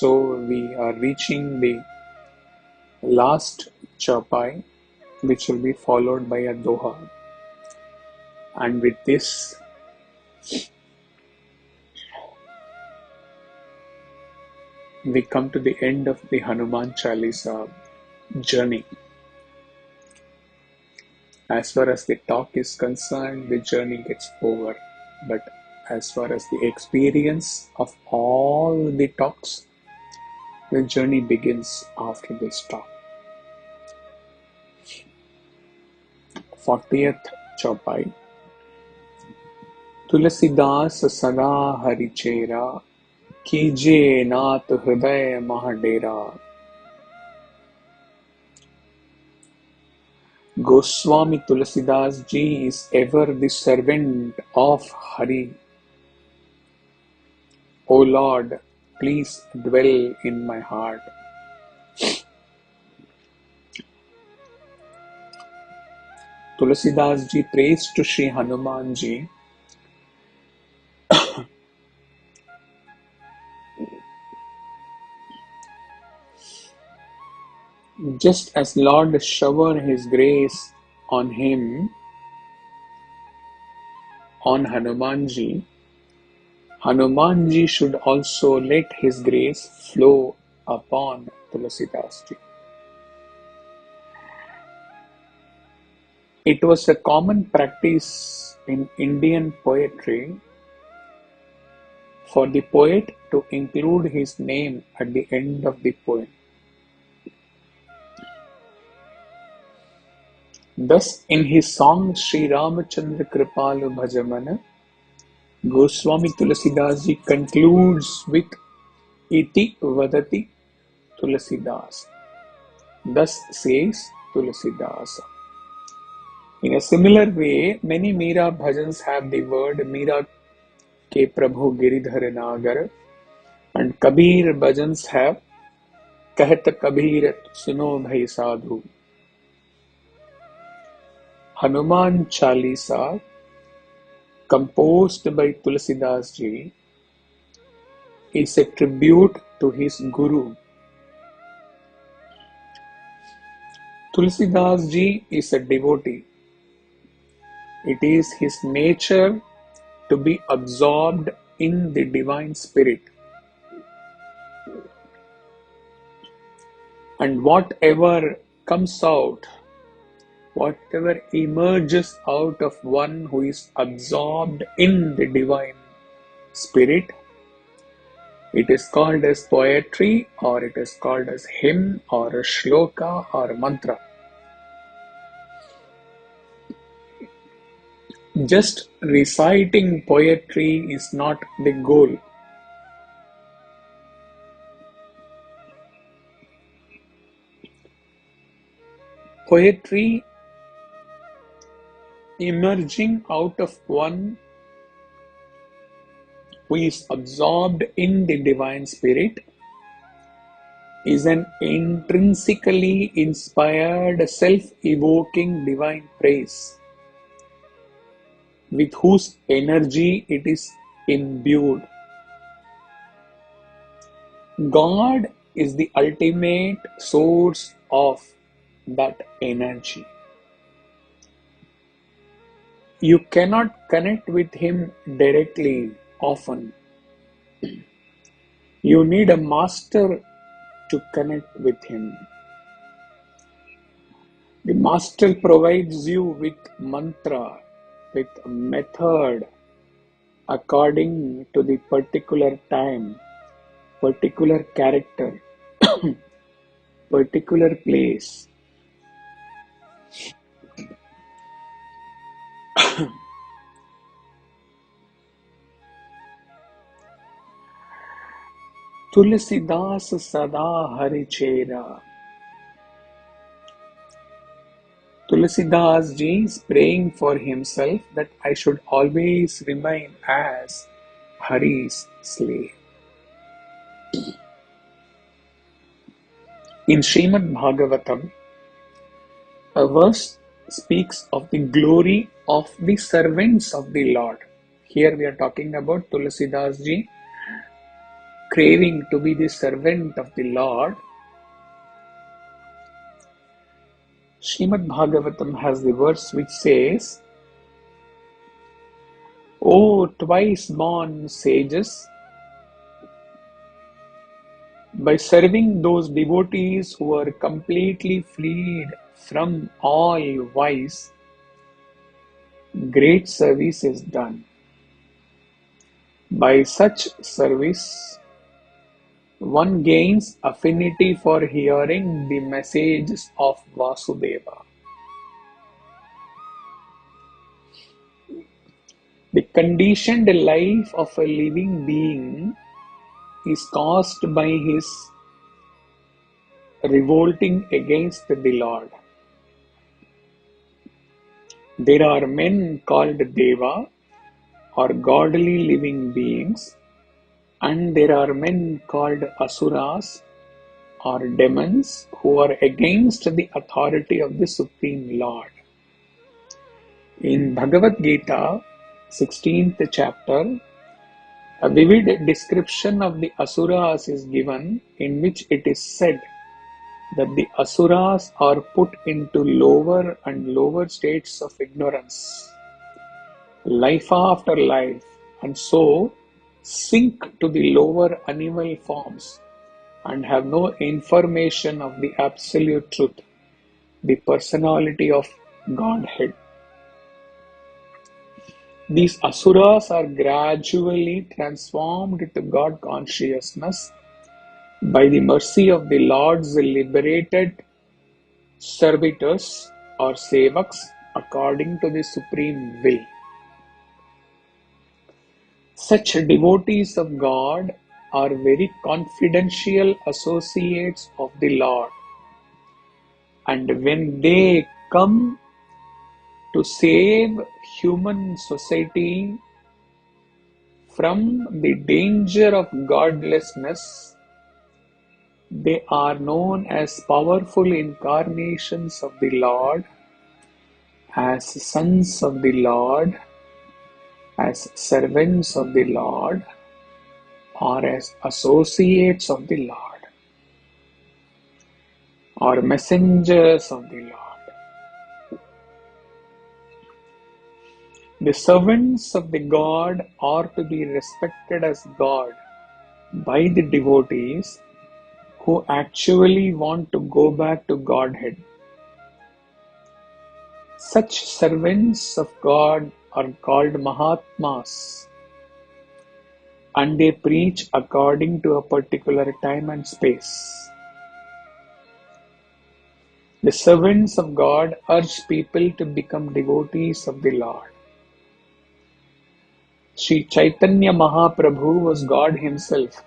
So we are reaching the last chaupai, which will be followed by a doha. And with this, we come to the end of the Hanuman Chalisa journey. As far as the talk is concerned, the journey gets over. But as far as the experience of all the talks, the journey begins after this talk. 40th chaupai. Tulsidas सदा हरिचेरा कीजे नाथ हृदय महाडेरा. Goswami Tulsidas Ji is ever the servant of Hari. O Lord, please dwell in my heart. Tulsidas Ji prays to Sri Hanumanji just as Lord shower his grace on him, on Hanumanji, Hanumanji should also let his grace flow upon Tulsidas Ji. It was a common practice in Indian poetry for the poet to include his name at the end of the poem. Thus, in his song Sri Ramachandra Kripalu Bhajamana, Goswami Tulsidas Ji concludes with Iti Vadati Tulsidas. Thus says Tulsidas. In a similar way, many Meera bhajans have the word Meera ke Prabhu Giridhar Nagar, and Kabir bhajans have Kahat Kabir Suno Bhai Sadhu. Hanuman Chalisa, composed by Tulsidas Ji, is a tribute to his Guru. Tulsidas Ji is a devotee. It is his nature to be absorbed in the divine spirit. And whatever comes out, whatever emerges out of one who is absorbed in the divine spirit, it is called as poetry, or it is called as hymn, or a shloka, or a mantra. Just reciting poetry is not the goal. Poetry emerging out of one who is absorbed in the divine spirit is an intrinsically inspired, self-evoking divine praise with whose energy it is imbued. God is the ultimate source of that energy. You cannot connect with him directly often. You need a master to connect with him. The master provides you with mantra, with method, according to the particular time, particular character, particular place. Tulsidas Sada Harichera. Tulsidas Ji is praying for himself that I should always remain as Hari's slave. In Srimad Bhagavatam, a verse speaks of the glory of the servants of the Lord. Here we are talking about Tulsidas Ji craving to be the servant of the Lord, Srimad Bhagavatam has the verse which says, O twice born sages, by serving those devotees who are completely freed from all vice, great service is done. By such service, one gains affinity for hearing the messages of Vasudeva. The conditioned life of a living being is caused by his revolting against the Lord. There are men called Deva or godly living beings, and there are men called Asuras or demons who are against the authority of the Supreme Lord. In Bhagavad Gita, 16th chapter, a vivid description of the Asuras is given, in which it is said that the Asuras are put into lower and lower states of ignorance, life after life, and so sink to the lower animal forms and have no information of the absolute truth, the personality of Godhead. These asuras are gradually transformed to God consciousness by the mercy of the Lord's liberated servitors or sevaks according to the supreme will. Such devotees of God are very confidential associates of the Lord, and when they come to save human society from the danger of godlessness, they are known as powerful incarnations of the Lord, as sons of the Lord, as servants of the Lord, or as associates of the Lord, or messengers of the Lord. The servants of the God are to be respected as God by the devotees who actually want to go back to Godhead. Such servants of God are called Mahatmas, and they preach according to a particular time and space. The servants of God urge people to become devotees of the Lord. Sri Chaitanya Mahaprabhu was God himself,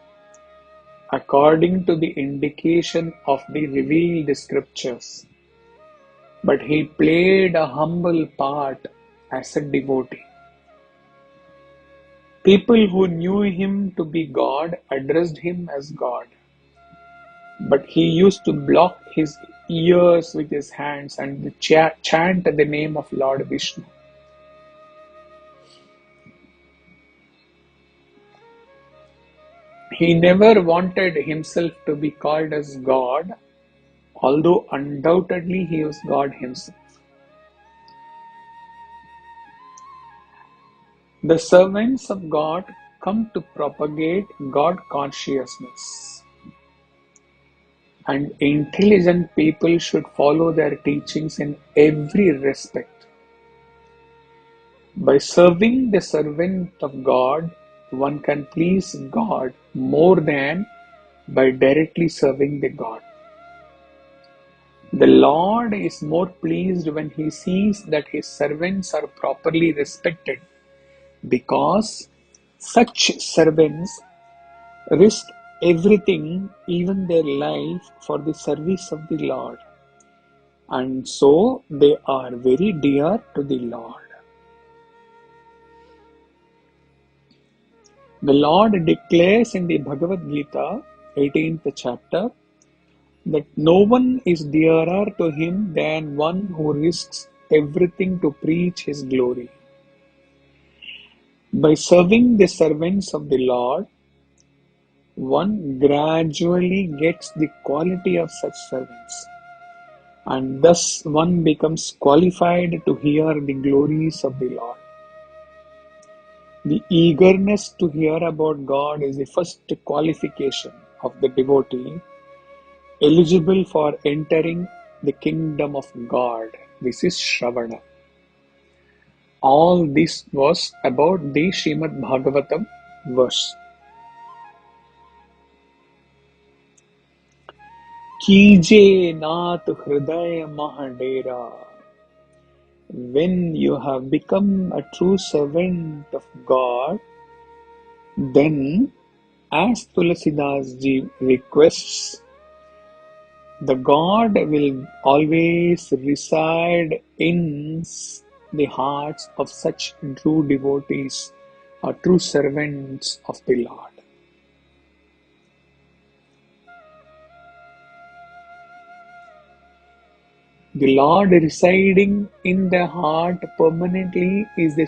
according to the indication of the revealed scriptures, but he played a humble part as a devotee. People who knew him to be God addressed him as God, but he used to block his ears with his hands and chant the name of Lord Vishnu. He never wanted himself to be called as God, although undoubtedly he was God himself. The servants of God come to propagate God consciousness, and intelligent people should follow their teachings in every respect. By serving the servant of God, one can please God more than by directly serving the God. The Lord is more pleased when he sees that his servants are properly respected, because such servants risk everything, even their life, for the service of the Lord, and so they are very dear to the Lord. The Lord declares in the Bhagavad Gita, 18th chapter, that no one is dearer to him than one who risks everything to preach his glory. By serving the servants of the Lord, one gradually gets the quality of such servants, and thus one becomes qualified to hear the glories of the Lord. The eagerness to hear about God is the first qualification of the devotee eligible for entering the kingdom of God. This is Shravana. All this was about the Srimad Bhagavatam verse. Kije nath hridaya mahadera. When you have become a true servant of God, then, as Tulasidas ji requests, the God will always reside in the hearts of such true devotees or true servants of the Lord. The Lord residing in the heart permanently is the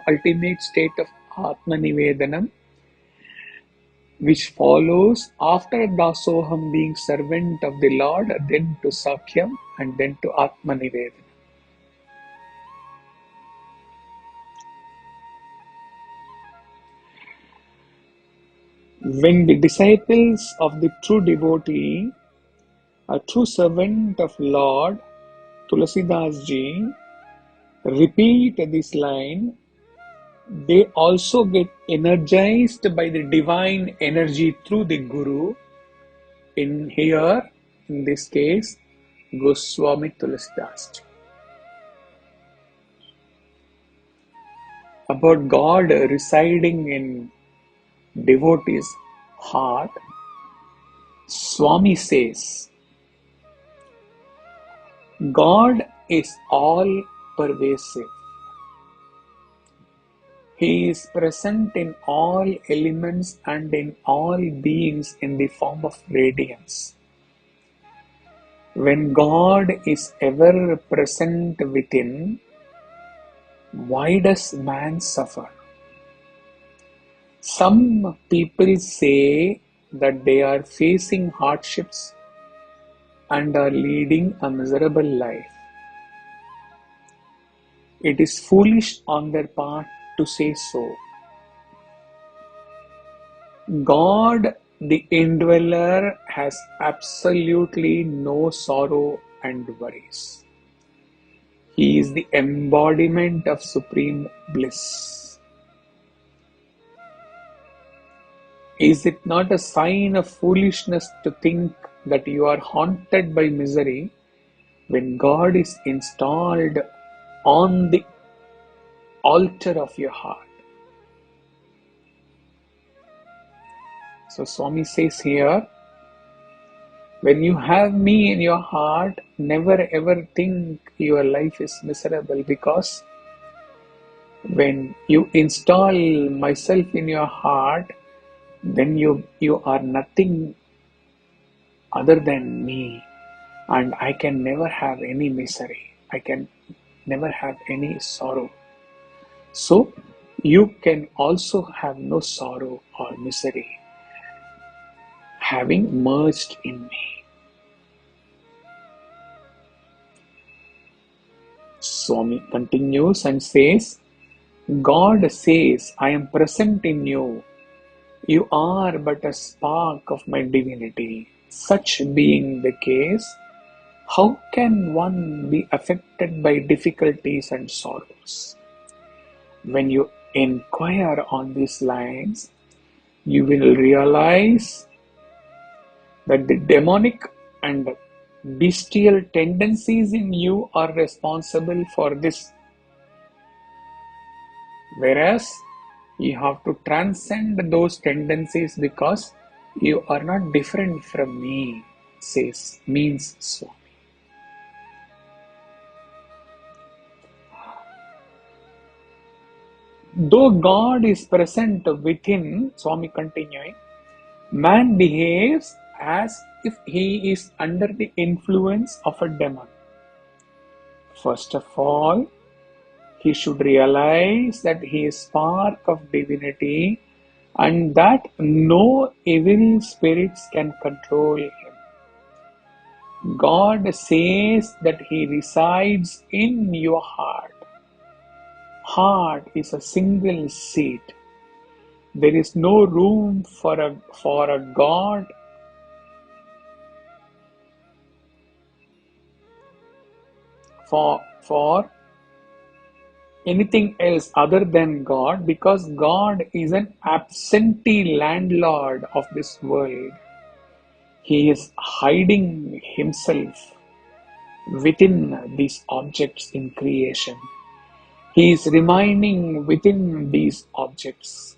ultimate state of Atmanivedanam, which follows after Dasoham being servant of the Lord, then to Sakhyam, and then to Atmanivedanam. When the disciples of the true devotee, a true servant of Lord, Tulasidas ji, repeat this line, they also get energized by the divine energy through the Guru. In this case, Goswami Tulasidas ji. About God residing in devotee's heart, Swami says, God is all pervasive. He is present in all elements and in all beings in the form of radiance. When God is ever present within, why does man suffer? Some people say that they are facing hardships and are leading a miserable life. It is foolish on their part to say so. God, the indweller, has absolutely no sorrow and worries. He is the embodiment of supreme bliss. Is it not a sign of foolishness to think that you are haunted by misery when God is installed on the altar of your heart? So Swami says here, when you have me in your heart, never ever think your life is miserable, because when you install myself in your heart, then you are nothing other than me, and I can never have any misery. I can never have any sorrow. So you can also have no sorrow or misery having merged in me. Swami continues and says, God says, I am present in you. You are but a spark of my divinity. Such being the case, how can one be affected by difficulties and sorrows? When you inquire on these lines, you will realize that the demonic and bestial tendencies in you are responsible for this. Whereas you have to transcend those tendencies because you are not different from me, means Swami. Though God is present within, Swami continuing, man behaves as if he is under the influence of a demon. First of all, he should realize that he is spark of divinity and that no evil spirits can control him. God says that He resides in your heart. Heart is a single seat. There is no room for a God for anything else other than God, because God is an absentee landlord of this world. He is hiding Himself within these objects in creation. He is remaining within these objects.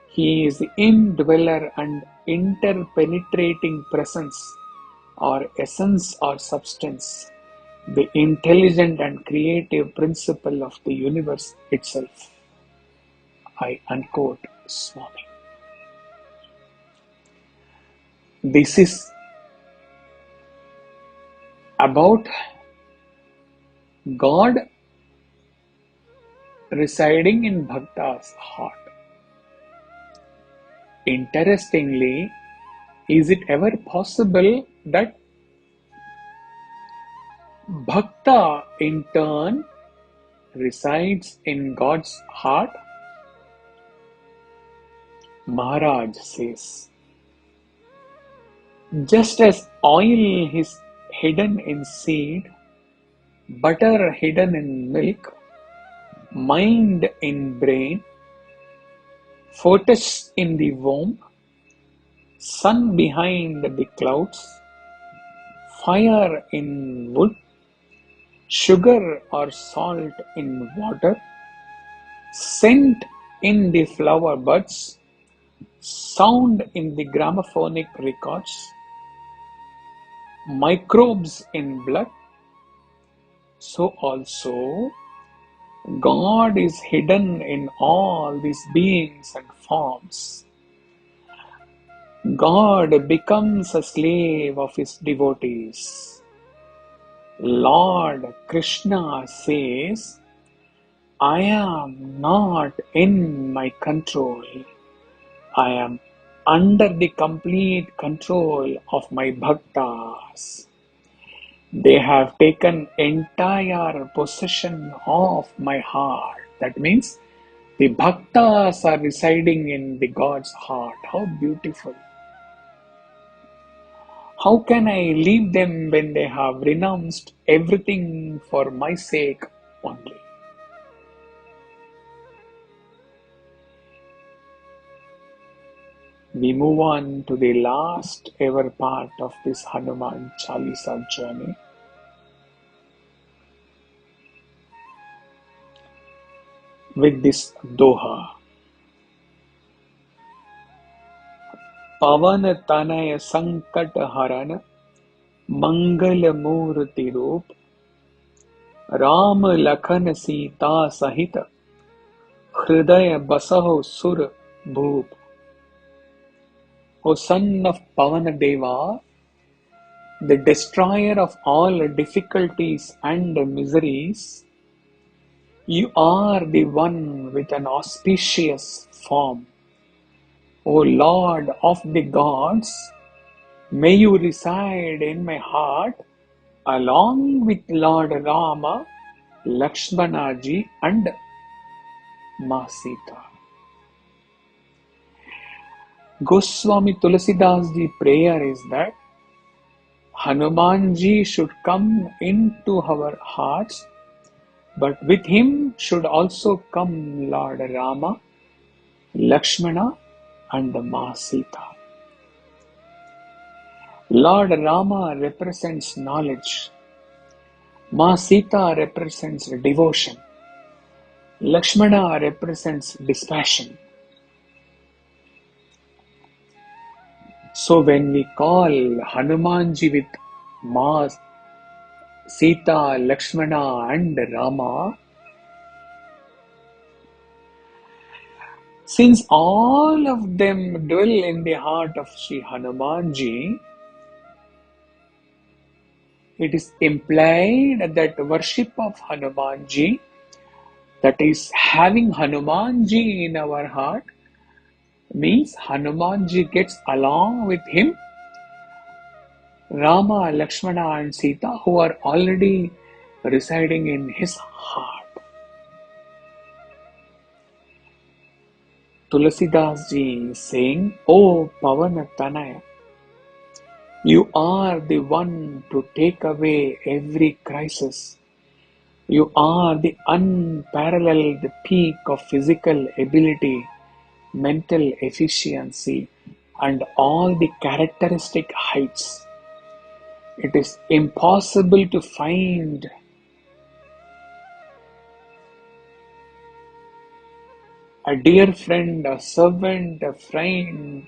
He is the indweller and interpenetrating presence or essence or substance, the intelligent and creative principle of the universe itself. I unquote Swami. This is about God residing in Bhakta's heart. Interestingly, is it ever possible that Bhakta in turn resides in God's heart? Maharaj says, just as oil is hidden in seed, butter hidden in milk, mind in brain, fetus in the womb, sun behind the clouds, fire in wood, sugar or salt in water, scent in the flower buds, sound in the gramophonic records, microbes in blood, so also God is hidden in all these beings and forms. God becomes a slave of His devotees. Lord Krishna says, I am not in my control. I am under the complete control of my bhaktas. They have taken entire possession of my heart. That means the bhaktas are residing in the God's heart. How beautiful. How can I leave them when they have renounced everything for my sake only? We move on to the last ever part of this Hanuman Chalisa journey. With this doha. Pavan tanaya sankat haran mangal murti roop Ram lakhan sita sahita hridaya basaho sur bhoop. O son of Pavanadeva, the destroyer of all difficulties and miseries, you are the one with an auspicious form. O Lord of the gods, may you reside in my heart along with Lord Rama, Lakshmanaji and Ma Sita. Goswami Tulasidas Ji prayer is that Hanumanji should come into our hearts, but with him should also come Lord Rama, Lakshmana and Ma Sita. Lord Rama represents knowledge, Ma Sita represents devotion, Lakshmana represents dispassion. So when we call Hanumanji with Ma Sita, Lakshmana and Rama, since all of them dwell in the heart of Sri Hanumanji, it is implied that worship of Hanumanji, that is having Hanumanji in our heart, means Hanumanji gets along with him, Rama, Lakshmana and Sita, who are already residing in his heart. Tulasidas ji is saying, "O Pavanatanaya, you are the one to take away every crisis. You are the unparalleled peak of physical ability, mental efficiency, and all the characteristic heights. It is impossible to find a dear friend, a servant, a friend,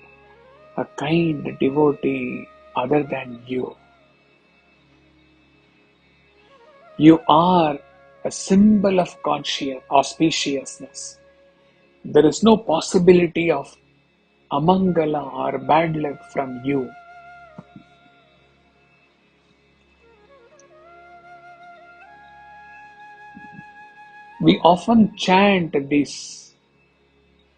a kind devotee other than you. You are a symbol of auspiciousness. There is no possibility of amangala or bad luck from you. We often chant this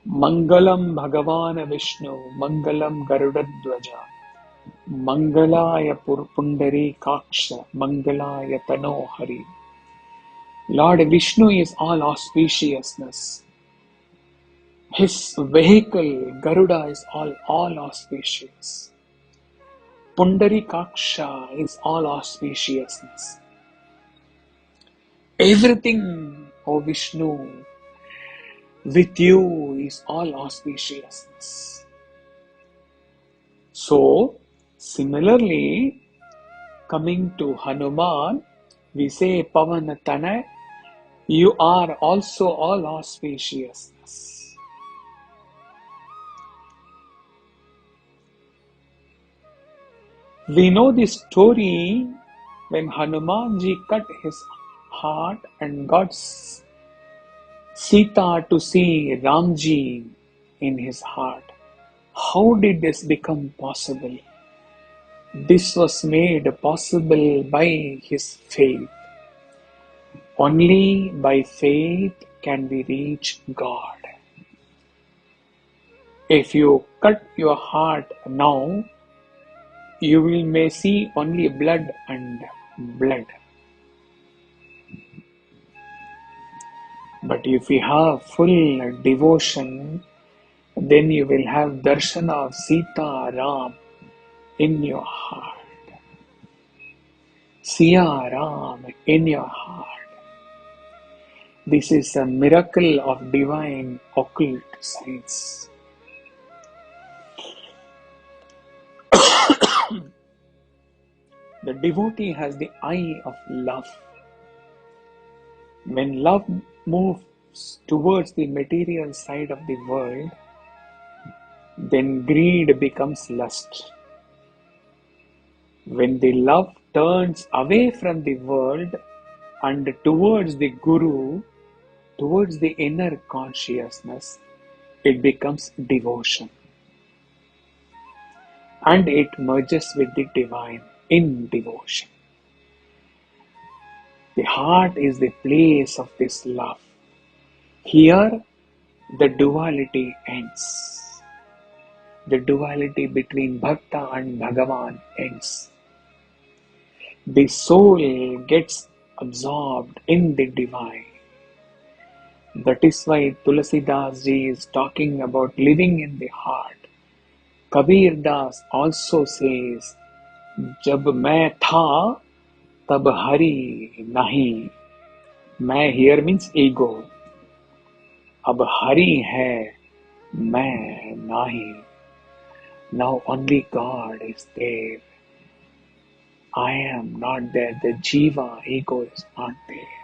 Mangalam Bhagavan Vishnu, Mangalam Garudadwaja, Mangalaya Pundari Kaksha, Mangalaya Tano Hari. Lord Vishnu is all auspiciousness. His vehicle, Garuda, is all auspicious. Pundari Kaksha is all auspiciousness. Everything, O Vishnu, with you is all auspiciousness. So, similarly, coming to Hanuman, we say, Pavanatana, you are also all auspiciousness. We know the story when Hanumanji cut his heart and got Sita to see Ramji in his heart. How did this become possible? This was made possible by his faith. Only by faith can we reach God. If you cut your heart now, you may see only blood and blood. But if you have full devotion, then you will have darshan of Sita Ram in your heart. Siya Ram in your heart. This is a miracle of divine occult science. The devotee has the eye of love. When love moves towards the material side of the world, then greed becomes lust. When the love turns away from the world and towards the Guru, towards the inner consciousness, it becomes devotion. And it merges with the divine in devotion. The heart is the place of this love. Here, the duality ends. The duality between Bhakta and Bhagavan ends. The soul gets absorbed in the divine. That is why Tulasidas ji is talking about living in the heart. Kabir Das also says, "Jab main tha, tab hari nahi." Main here means ego. Ab hari hai, main nahi. Now only God is there. I am not there. The Jiva, ego, is not there.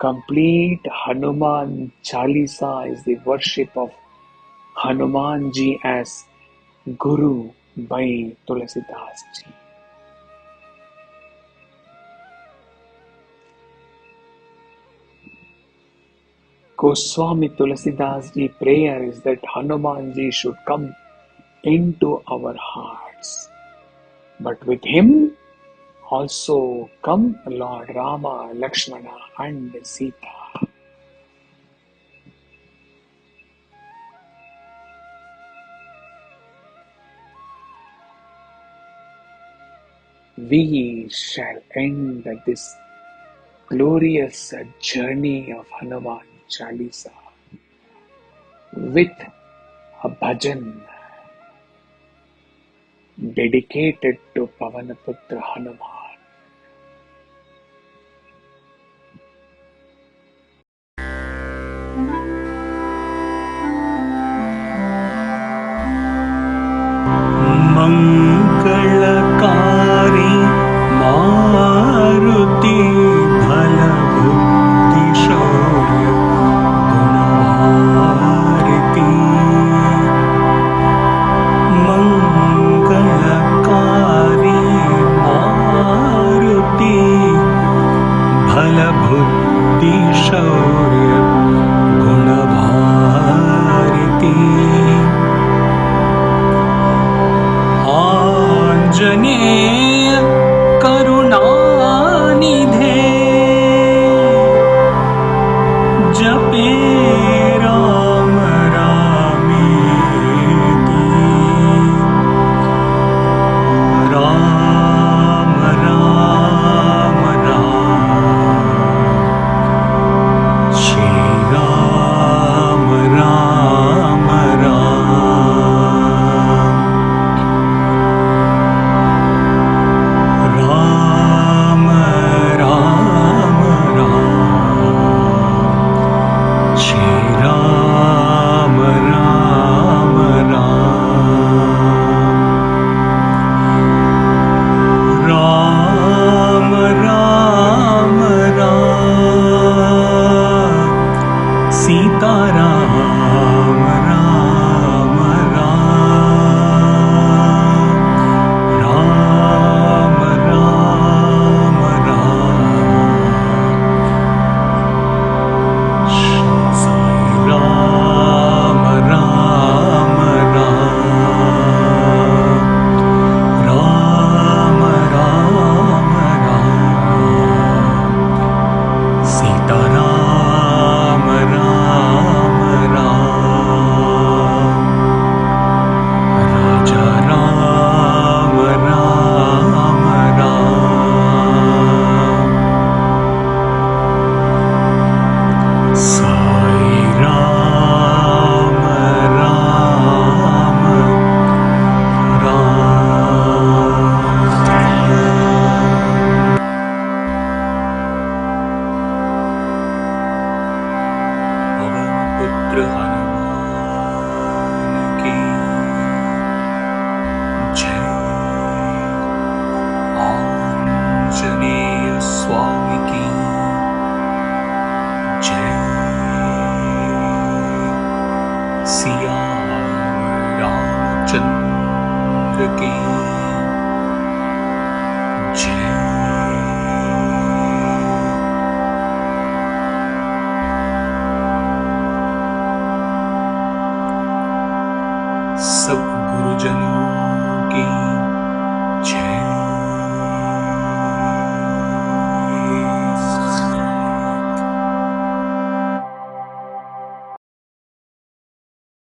Complete Hanuman Chalisa is the worship of Hanumanji as Guru by Tulasidas ji. Goswami Tulasidas ji prayer is that Hanumanji should come into our hearts. But with him also come Lord Rama, Lakshmana and Sita. we shall end this glorious journey of Hanuman Chalisa with a bhajan dedicated to Pavanaputra Hanuman. मंगलकारी Maruti